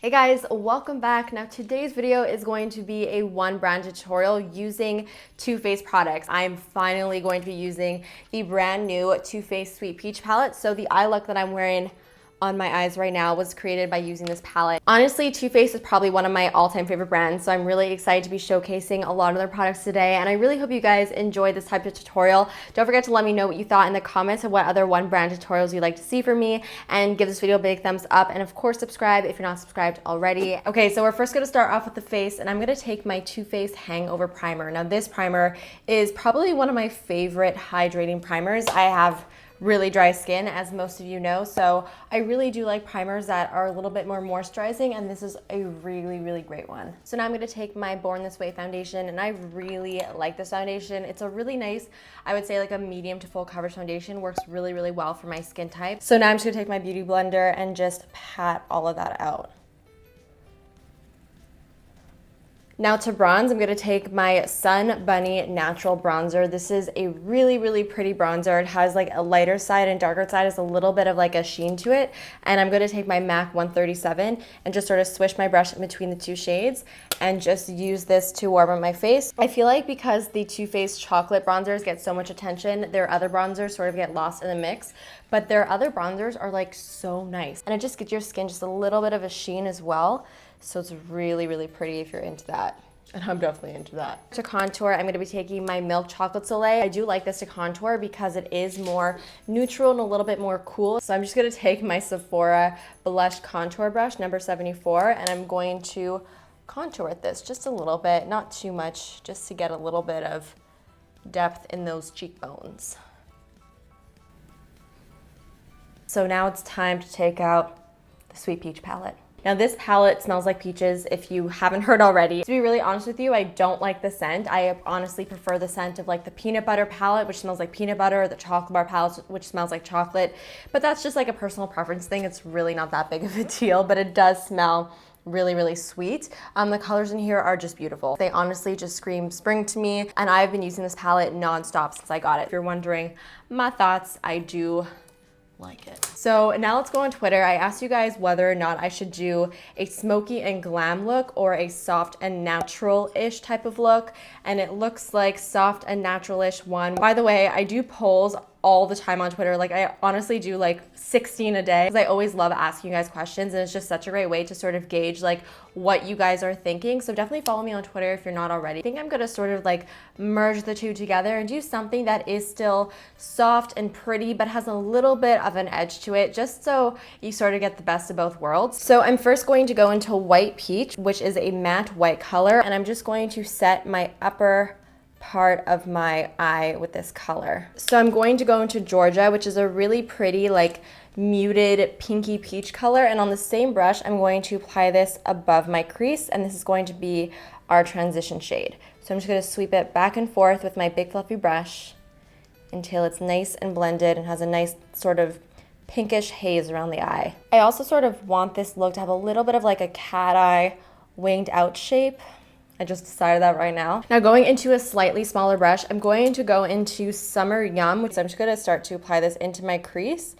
Hey guys, welcome back. Now today's video is going to be a one brand tutorial using Too Faced products. I'm finally going to be using the brand new Too Faced Sweet Peach palette. So the eye look that I'm wearing on my eyes right now was created by using this palette. Honestly, Too Faced is probably one of my all-time favorite brands, so I'm really excited to be showcasing a lot of their products today, and I really hope you guys enjoyed this type of tutorial. Don't forget to let me know what you thought in the comments and what other one brand tutorials you'd like to see from me, and give this video a big thumbs up, and of course subscribe if you're not subscribed already. Okay, so we're first gonna start off with the face, and I'm gonna take my Too Faced Hangover Primer. Now this primer is probably one of my favorite hydrating primers. I have really dry skin, as most of you know, so I really do like primers that are a little bit more moisturizing, and this is a really great one. So now I'm going to take my Born This Way foundation, and I really like this foundation. It's a really nice, I would say like a medium to full coverage foundation, works really well for my skin type. So now I'm just going to take my beauty blender and just pat all of that out. Now to bronze, I'm gonna take my Sun Bunny Natural Bronzer. This is a really pretty bronzer. It has like a lighter side and darker side. It's a little bit of like a sheen to it. And I'm gonna take my MAC 137 and just sort of swish my brush in between the two shades and just use this to warm up my face. I feel like because the Too Faced chocolate bronzers get so much attention, their other bronzers sort of get lost in the mix, but their other bronzers are like so nice. And it just gets your skin just a little bit of a sheen as well. So it's really pretty if you're into that. And I'm definitely into that. To contour, I'm gonna be taking my Milk Chocolate Soleil. I do like this to contour because it is more neutral and a little bit more cool. So I'm just gonna take my Sephora Blush Contour Brush, number 74, and I'm going to contour with this just a little bit, not too much, just to get a little bit of depth in those cheekbones. So now it's time to take out the Sweet Peach palette. Now this palette smells like peaches if you haven't heard already. To be really honest with you, I don't like the scent. I honestly prefer the scent of like the peanut butter palette, which smells like peanut butter, or the chocolate bar palette, which smells like chocolate. But that's just like a personal preference thing. It's really not that big of a deal, but it does smell really sweet. The colors in here are just beautiful. They honestly just scream spring to me, and I've been using this palette nonstop since I got it. If you're wondering my thoughts, I do like it. So now let's go on Twitter. I asked you guys whether or not I should do a smoky and glam look or a soft and natural-ish type of look, and it looks like soft and natural-ish one. By the way, I do polls all the time on Twitter. Like I honestly do like 16 a day, because I always love asking you guys questions, and it's just such a great way to sort of gauge like what you guys are thinking. So definitely follow me on Twitter if you're not already. I think I'm gonna sort of like merge the two together and do something that is still soft and pretty but has a little bit of an edge to it, just so you sort of get the best of both worlds. So I'm first going to go into White Peach, which is a matte white color, and I'm just going to set my upper part of my eye with this color. So I'm going to go into Georgia, which is a really pretty like muted pinky peach color, and on the same brush I'm going to apply this above my crease, and this is going to be our transition shade. So I'm just going to sweep it back and forth with my big fluffy brush until it's nice and blended and has a nice sort of pinkish haze around the eye. I also sort of want this look to have a little bit of like a cat eye winged out shape. I just decided that right now. Now going into a slightly smaller brush, I'm going to go into Summer Yum, which I'm just gonna start to apply this into my crease,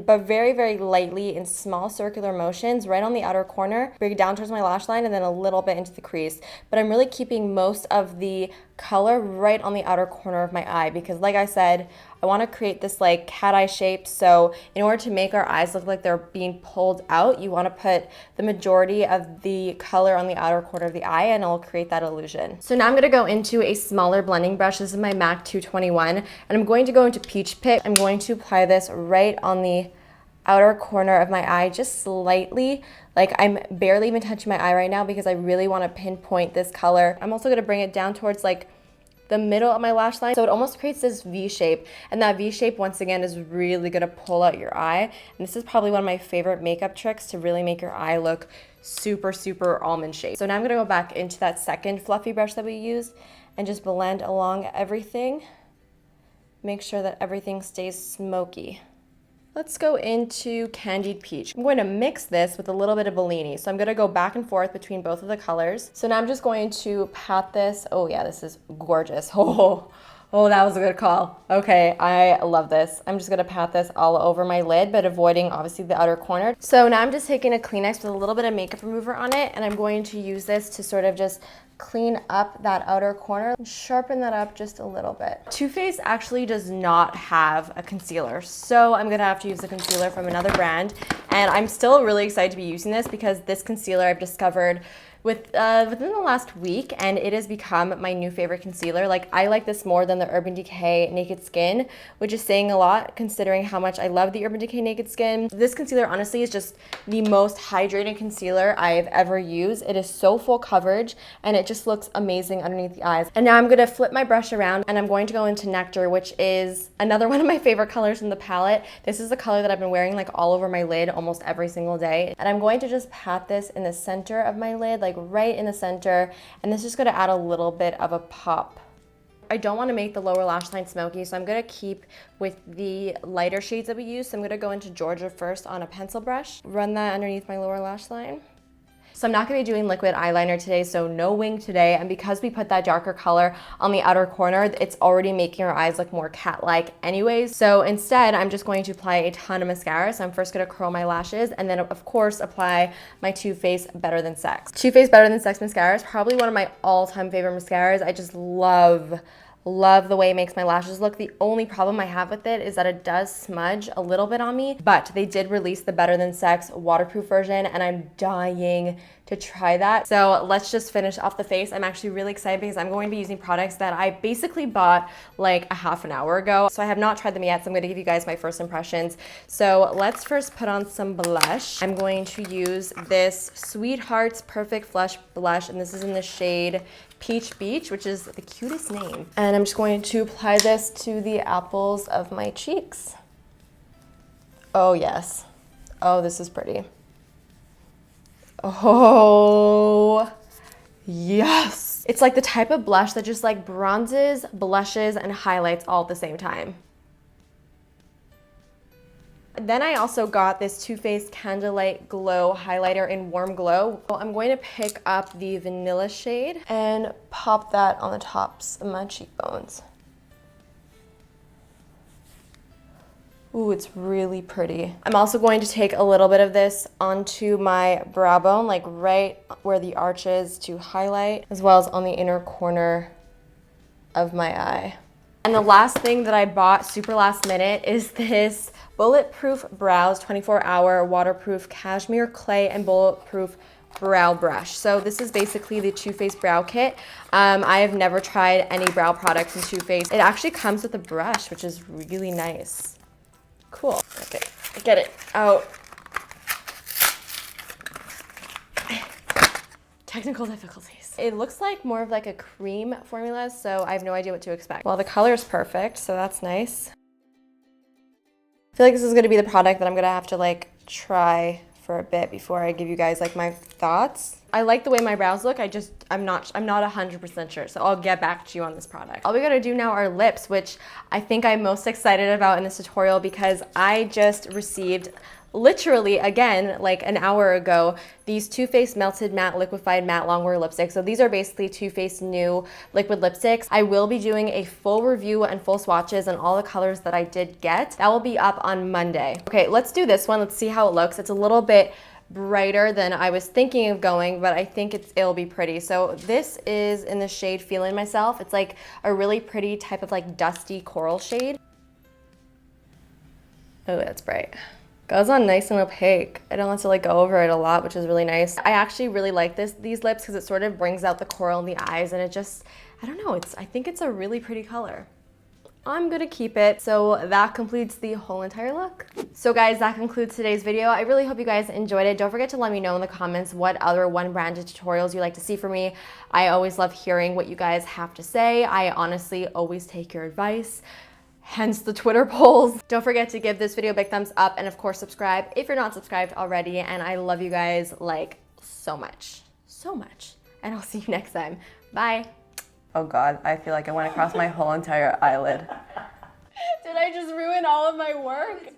but very lightly in small circular motions right on the outer corner, bring it down towards my lash line, and then a little bit into the crease. But I'm really keeping most of the color right on the outer corner of my eye, because like I said, I want to create this like cat eye shape. So in order to make our eyes look like they're being pulled out, you want to put the majority of the color on the outer corner of the eye, and it'll create that illusion. So now I'm going to go into a smaller blending brush. This is my MAC 221, and I'm going to go into Peach Pick. I'm going to apply this right on the outer corner of my eye, just slightly. Like I'm barely even touching my eye right now because I really want to pinpoint this color. I'm also going to bring it down towards like the middle of my lash line, so it almost creates this V shape, and that V shape once again is really going to pull out your eye. And this is probably one of my favorite makeup tricks to really make your eye look super almond shaped. So now I'm going to go back into that second fluffy brush that we used and just blend along everything. Make sure that everything stays smoky. Let's go into Candied Peach. I'm going to mix this with a little bit of Bellini. So I'm going to go back and forth between both of the colors. So now I'm just going to pat this. Oh yeah, this is gorgeous. Oh, Oh, that was a good call. Okay, I love this. I'm just gonna pat this all over my lid, but avoiding obviously the outer corner. So now I'm just taking a Kleenex with a little bit of makeup remover on it, and I'm going to use this to sort of just clean up that outer corner, sharpen that up just a little bit. Too Faced actually does not have a concealer, so I'm gonna have to use a concealer from another brand, and I'm still really excited to be using this because this concealer I've discovered within the last week, and it has become my new favorite concealer. Like, I like this more than the Urban Decay Naked Skin, which is saying a lot considering how much I love the Urban Decay Naked Skin. This concealer honestly is just the most hydrated concealer I've ever used. It is so full coverage and it just looks amazing underneath the eyes. And now I'm gonna flip my brush around and I'm going to go into Nectar, which is another one of my favorite colors in the palette. This is the color that I've been wearing like all over my lid almost every single day. And I'm going to just pat this in the center of my lid, like right in the center, and this is going to add a little bit of a pop. I don't want to make the lower lash line smoky, so I'm going to keep with the lighter shades that we use. So I'm going to go into Georgia first on a pencil brush, run that underneath my lower lash line. So I'm not gonna be doing liquid eyeliner today, so no wing today. And because we put that darker color on the outer corner, it's already making our eyes look more cat-like anyways. So instead, I'm just going to apply a ton of mascara. So I'm first gonna curl my lashes and then of course apply my Too Faced Better Than Sex. Too Faced Better Than Sex mascara is probably one of my all-time favorite mascaras. I just love the way it makes my lashes look. The only problem I have with it is that it does smudge a little bit on me, but they did release the Better Than Sex waterproof version and I'm dying to try that. So let's just finish off the face. I'm actually really excited because I'm going to be using products that I basically bought like a half an hour ago. So I have not tried them yet, so I'm gonna give you guys my first impressions. So let's first put on some blush. I'm going to use this Sweethearts Perfect Flush Blush, and this is in the shade Peach Beach, which is the cutest name. And I'm just going to apply this to the apples of my cheeks. Oh yes. Oh, this is pretty. Oh, yes. It's like the type of blush that just like bronzes, blushes, and highlights all at the same time. Then I also got this Too Faced Candlelight Glow highlighter in Warm Glow. So I'm going to pick up the vanilla shade and pop that on the tops of my cheekbones. Ooh, it's really pretty. I'm also going to take a little bit of this onto my brow bone, like right where the arch is, to highlight, as well as on the inner corner of my eye. And the last thing that I bought super last minute is this Bulletproof Brows 24-hour waterproof cashmere clay and bulletproof brow brush. So this is basically the Too Faced brow kit. I have never tried any brow products from Too Faced. It actually comes with a brush, which is really nice. Cool. Okay, get it out. Technical difficulties. It looks like more of like a cream formula, so I have no idea what to expect. Well, the color is perfect, so that's nice. I feel like this is gonna be the product that I'm gonna have to like try for a bit before I give you guys like my thoughts. I like the way my brows look. I'm not 100% sure, so I'll get back to you on this product. All we gotta do now are lips, which I think I'm most excited about in this tutorial because I just received literally, again, like an hour ago, these Too Faced Melted Matte Liquified Matte Longwear lipsticks. So these are basically Too Faced new liquid lipsticks. I will be doing a full review and full swatches on all the colors that I did get. That will be up on Monday. Okay, let's do this one. Let's see how it looks. It's a little bit brighter than I was thinking of going, but I think it'll be pretty. So this is in the shade Feelin Myself. It's like a really pretty type of like dusty coral shade. Oh, that's bright. Goes on nice and opaque. I don't have to like go over it a lot, which is really nice. I actually really like these lips because it sort of brings out the coral in the eyes, and it just, I don't know, I think it's a really pretty color. I'm gonna keep it. So that completes the whole entire look. So guys, that concludes today's video. I really hope you guys enjoyed it. Don't forget to let me know in the comments what other one branded tutorials you like to see from me. I always love hearing what you guys have to say. I honestly always take your advice. Hence the Twitter polls. Don't forget to give this video a big thumbs up and of course subscribe if you're not subscribed already. And I love you guys like so much, so much. And I'll see you next time. Bye. Oh God, I feel like I went across my whole entire eyelid. Did I just ruin all of my work?